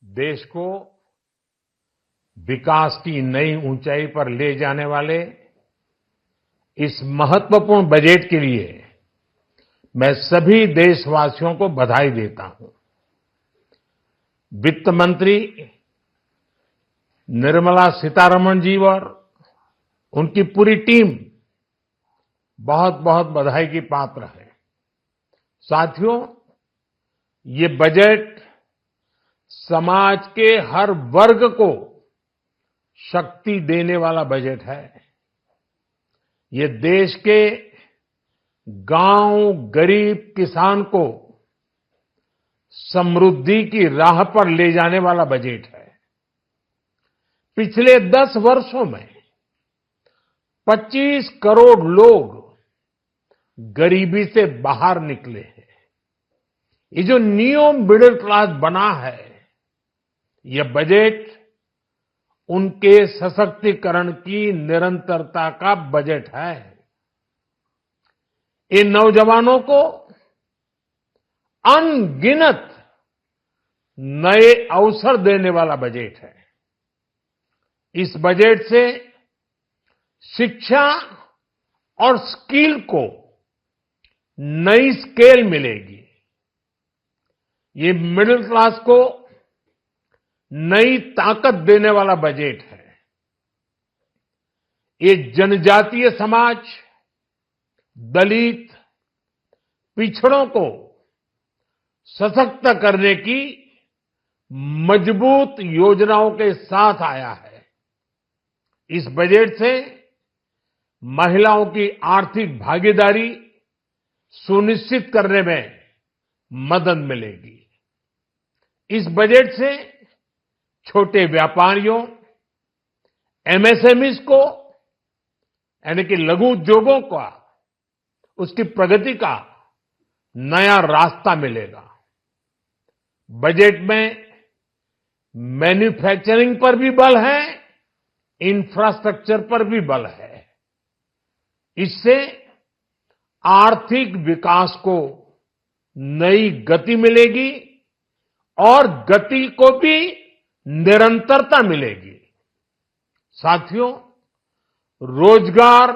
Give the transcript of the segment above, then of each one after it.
देश को विकास की नई ऊंचाई पर ले जाने वाले इस महत्वपूर्ण बजट के लिए मैं सभी देशवासियों को बधाई देता हूं। वित्त मंत्री निर्मला सीतारमण जी और उनकी पूरी टीम बहुत बहुत बधाई की पात्र है। साथियों, ये बजट समाज के हर वर्ग को शक्ति देने वाला बजट है। ये देश के गांव, गरीब किसान को समृद्धि की राह पर ले जाने वाला बजट है। पिछले 10 वर्षों में 25 करोड़ लोग गरीबी से बाहर निकले हैं। ये जो न्यू मिडिल क्लास बना है, ये बजट उनके सशक्तिकरण की निरंतरता का बजट है। इन नौजवानों को अनगिनत नए अवसर देने वाला बजट है। इस बजट से शिक्षा और स्किल को नई स्केल मिलेगी। ये मिडिल क्लास को नई ताकत देने वाला बजट है। ये जनजातीय समाज, दलित, पिछड़ों को सशक्त करने की मजबूत योजनाओं के साथ आया है। इस बजट से महिलाओं की आर्थिक भागीदारी सुनिश्चित करने में मदद मिलेगी। इस बजट से छोटे व्यापारियों, एमएसएमईज को यानी कि लघु उद्योगों का उसकी प्रगति का नया रास्ता मिलेगा। बजट में मैन्युफैक्चरिंग पर भी बल है, इंफ्रास्ट्रक्चर पर भी बल है। इससे आर्थिक विकास को नई गति मिलेगी और गति को भी निरंतरता मिलेगी। साथियों, रोजगार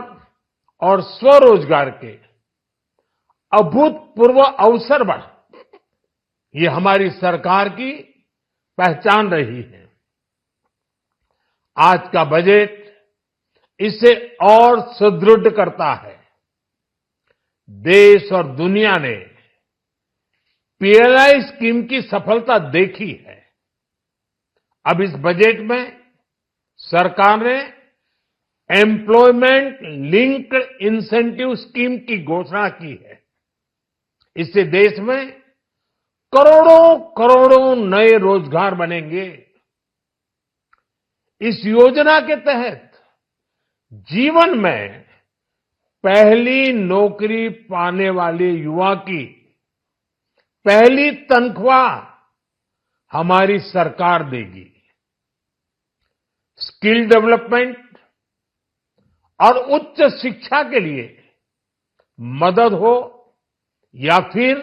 और स्वरोजगार के अभूतपूर्व अवसर बढ़ ये हमारी सरकार की पहचान रही है। आज का बजट इसे और सुदृढ़ करता है। देश और दुनिया ने पीएलआई स्कीम की सफलता देखी है। अब इस बजट में सरकार ने एम्प्लॉयमेंट लिंक्ड इंसेंटिव स्कीम की घोषणा की है। इससे देश में करोड़ों करोड़ों नए रोजगार बनेंगे। इस योजना के तहत जीवन में पहली नौकरी पाने वाले युवा की पहली तनख्वाह हमारी सरकार देगी। स्किल डेवलपमेंट और उच्च शिक्षा के लिए मदद हो या फिर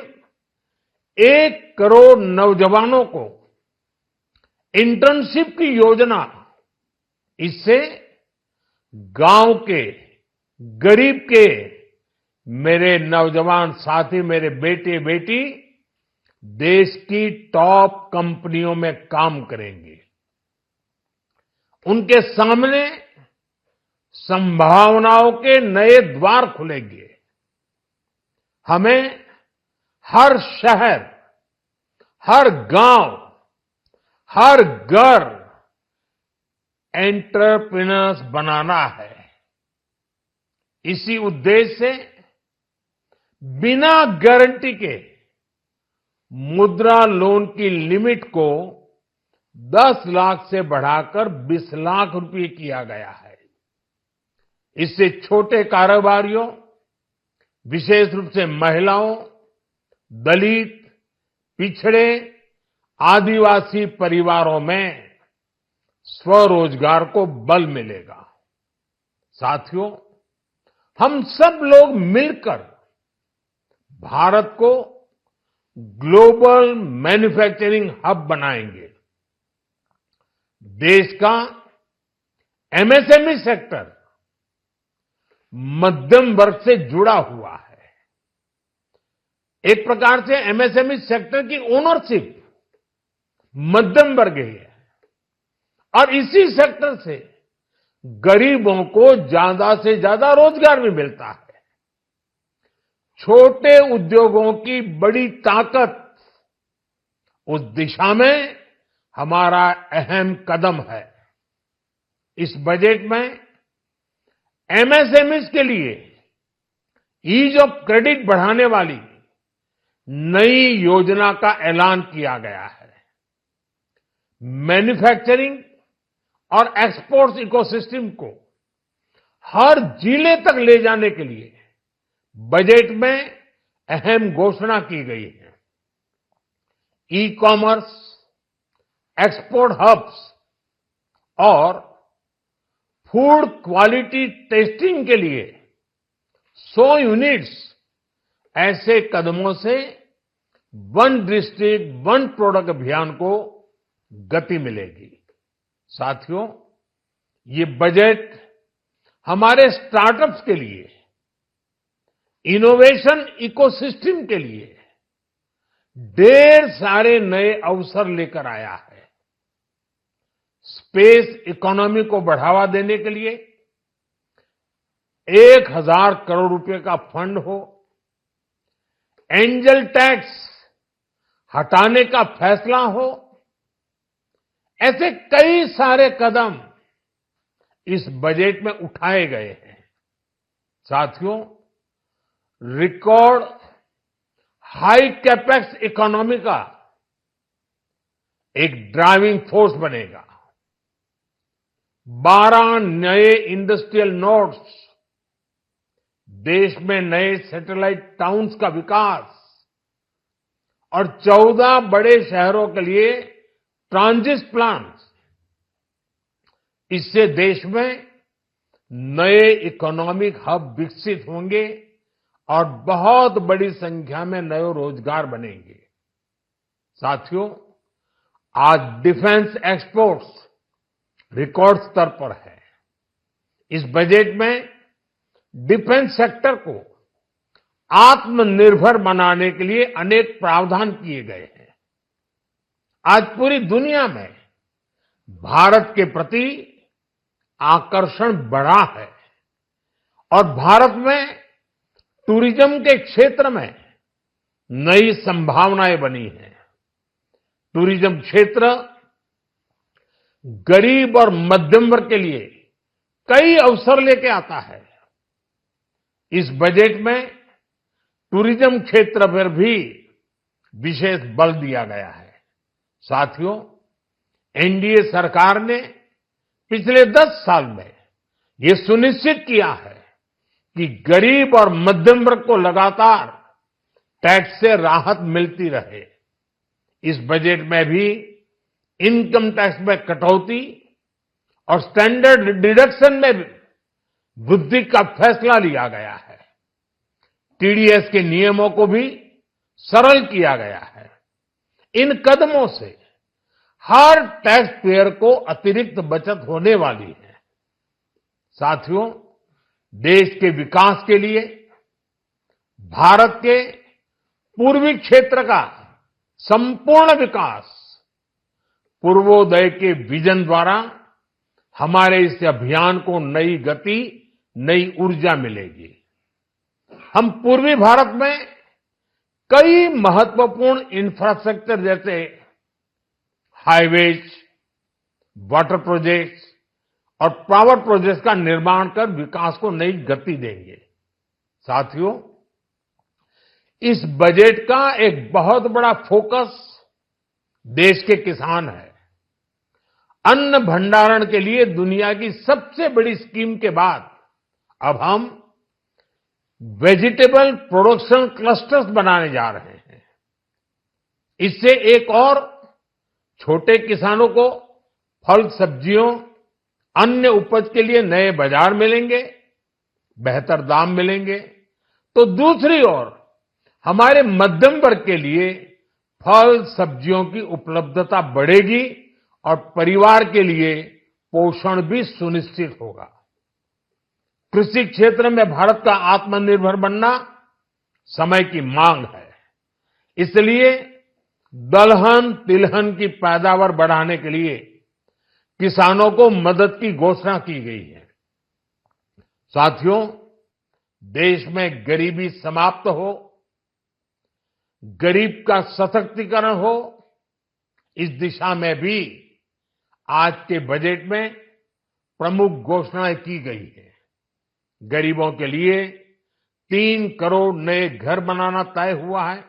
1 करोड़ नौजवानों को इंटर्नशिप की योजना, इससे गांव के, गरीब के मेरे नौजवान साथी, मेरे बेटे बेटी देश की टॉप कंपनियों में काम करेंगे। उनके सामने संभावनाओं के नए द्वार खुलेंगे। हमें हर शहर, हर गांव, हर घर एंटरप्रेन्योर्स बनाना है। इसी उद्देश्य से बिना गारंटी के मुद्रा लोन की लिमिट को 10 लाख से बढ़ाकर 20 लाख रुपए किया गया है। इससे छोटे कारोबारियों, विशेष रूप से महिलाओं, दलित, पिछड़े, आदिवासी परिवारों में स्वरोजगार को बल मिलेगा। साथियों, हम सब लोग मिलकर भारत को ग्लोबल मैन्युफैक्चरिंग हब बनाएंगे। देश का एमएसएमई सेक्टर मध्यम वर्ग से जुड़ा हुआ है। एक प्रकार से एमएसएमई सेक्टर की ओनरशिप मध्यम वर्ग ही है और इसी सेक्टर से गरीबों को ज्यादा से ज्यादा रोजगार भी मिलता है। छोटे उद्योगों की बड़ी ताकत उस दिशा में हमारा अहम कदम है। इस बजट में एमएसएमईज के लिए ईज ऑफ क्रेडिट बढ़ाने वाली नई योजना का ऐलान किया गया है। मैन्युफैक्चरिंग और एक्सपोर्ट्स इकोसिस्टम को हर जिले तक ले जाने के लिए बजट में अहम घोषणा की गई है। ई कॉमर्स, एक्सपोर्ट हब्स और फूड क्वालिटी टेस्टिंग के लिए 100 यूनिट्स, ऐसे कदमों से वन डिस्ट्रिक्ट वन प्रोडक्ट अभियान को गति मिलेगी। साथियों, ये बजट हमारे स्टार्टअप्स के लिए, इनोवेशन इकोसिस्टम के लिए ढेर सारे नए अवसर लेकर आया है। स्पेस इकोनॉमी को बढ़ावा देने के लिए 1000 करोड़ रुपए का फंड हो, एंजल टैक्स हटाने का फैसला हो, ऐसे कई सारे कदम इस बजट में उठाए गए हैं। साथियों, रिकॉर्ड हाई कैपेक्स इकोनॉमी का एक ड्राइविंग फोर्स बनेगा। 12 नए इंडस्ट्रियल नोड्स, देश में नए सैटेलाइट टाउन्स का विकास और 14 बड़े शहरों के लिए ट्रांजिट प्लान्स, इससे देश में नए इकोनॉमिक हब विकसित होंगे और बहुत बड़ी संख्या में नए रोजगार बनेंगे। साथियों, आज डिफेंस एक्सपोर्ट्स रिकॉर्ड स्तर पर है। इस बजट में डिफेंस सेक्टर को आत्मनिर्भर बनाने के लिए अनेक प्रावधान किए गए हैं। आज पूरी दुनिया में भारत के प्रति आकर्षण बढ़ा है और भारत में टूरिज्म के क्षेत्र में नई संभावनाएं बनी हैं। टूरिज्म क्षेत्र गरीब और मध्यम वर्ग के लिए कई अवसर लेके आता है। इस बजट में टूरिज्म क्षेत्र पर भी विशेष बल दिया गया है। साथियों, एनडीए सरकार ने पिछले 10 साल में ये सुनिश्चित किया है कि गरीब और मध्यम वर्ग को लगातार टैक्स से राहत मिलती रहे। इस बजट में भी इनकम टैक्स में कटौती और स्टैंडर्ड डिडक्शन में वृद्धि का फैसला लिया गया है। टीडीएस के नियमों को भी सरल किया गया है। इन कदमों से हर टैक्स पेयर को अतिरिक्त बचत होने वाली है। साथियों, देश के विकास के लिए भारत के पूर्वी क्षेत्र का संपूर्ण विकास पूर्वोदय के विजन द्वारा हमारे इस अभियान को नई गति, नई ऊर्जा मिलेगी। हम पूर्वी भारत में कई महत्वपूर्ण इंफ्रास्ट्रक्चर जैसे हाईवेज, वाटर प्रोजेक्ट्स और पावर प्रोजेक्ट्स का निर्माण कर विकास को नई गति देंगे। साथियों, इस बजट का एक बहुत बड़ा फोकस देश के किसान है। अन्न भंडारण के लिए दुनिया की सबसे बड़ी स्कीम के बाद अब हम वेजिटेबल प्रोडक्शन क्लस्टर्स बनाने जा रहे हैं। इससे एक और छोटे किसानों को फल, सब्जियों, अन्य उपज के लिए नए बाजार मिलेंगे, बेहतर दाम मिलेंगे, तो दूसरी ओर हमारे मध्यम वर्ग के लिए फल, सब्जियों की उपलब्धता बढ़ेगी और परिवार के लिए पोषण भी सुनिश्चित होगा। कृषि क्षेत्र में भारत का आत्मनिर्भर बनना समय की मांग है। इसलिए दलहन तिलहन की पैदावार बढ़ाने के लिए किसानों को मदद की घोषणा की गई है। साथियों, देश में गरीबी समाप्त हो, गरीब का सशक्तिकरण हो, इस दिशा में भी आज के बजट में प्रमुख घोषणाएं की गई है। गरीबों के लिए 3 करोड़ नए घर बनाना तय हुआ है।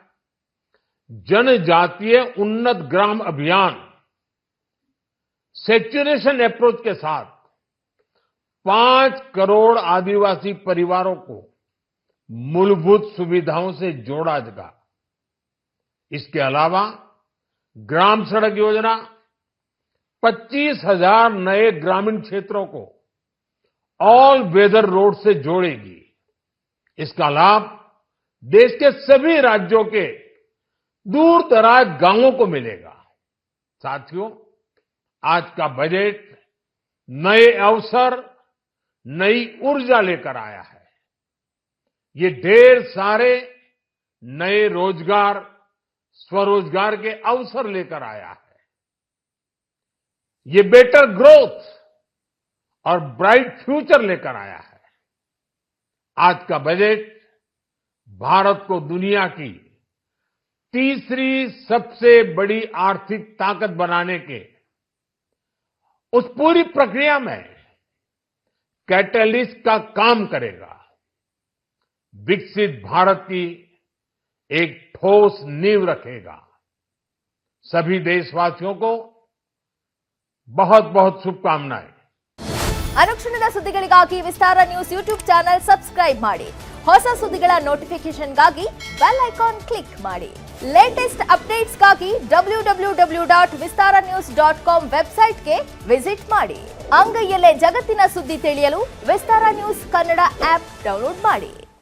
जनजातीय उन्नत ग्राम अभियान सेचुरेशन अप्रोच के साथ 5 करोड़ आदिवासी परिवारों को मूलभूत सुविधाओं से जोड़ा जाएगा। इसके अलावा ग्राम सड़क योजना 25,000 नए ग्रामीण क्षेत्रों को ऑल वेदर रोड से जोड़ेगी। इसका लाभ देश के सभी राज्यों के दूर दराज गांवों को मिलेगा। साथियों, आज का बजट नए अवसर, नई ऊर्जा लेकर आया है। ये ढेर सारे नए रोजगार, स्वरोजगार के अवसर लेकर आया है। ये बेटर ग्रोथ और ब्राइट फ्यूचर लेकर आया है। आज का बजट भारत को दुनिया की तीसरी सबसे बड़ी आर्थिक ताकत बनाने के उस पूरी प्रक्रिया में कैटलिस्ट का काम करेगा। विकसित भारत की एक ठोस नींव रखेगा। सभी देशवासियों को बहुत बहुत शुभकामनाएं। ಅನುಕ್ಷಣದ ಸುದ್ದಿಗಳಿಗಾಗಿ ವಿಸ್ತಾರ ನ್ಯೂಸ್ ಯೂಟ್ಯೂಬ್ ಚಾನೆಲ್ ಸಬ್ಸ್ಕ್ರೈಬ್ ಮಾಡಿ. ಹೊಸ ಸುದ್ದಿಗಳ ನೋಟಿಫಿಕೇಶನ್ಗಾಗಿ ಬೆಲ್ ಐಕಾನ್ ಕ್ಲಿಕ್ ಮಾಡಿ. ಲೇಟೆಸ್ಟ್ ಅಪ್ಡೇಟ್ಸ್ಗಾಗಿ www.vistaranews.com ವೆಬ್ಸೈಟ್ಗೆ ವಿಸಿಟ್ ಮಾಡಿ. ಅಂಗೈಯಲ್ಲೇ ಜಗತ್ತಿನ ಸುದ್ದಿ ತಿಳಿಯಲು ವಿಸ್ತಾರ ನ್ಯೂಸ್ ಕನ್ನಡ ಆಪ್ ಡೌನ್ಲೋಡ್ ಮಾಡಿ.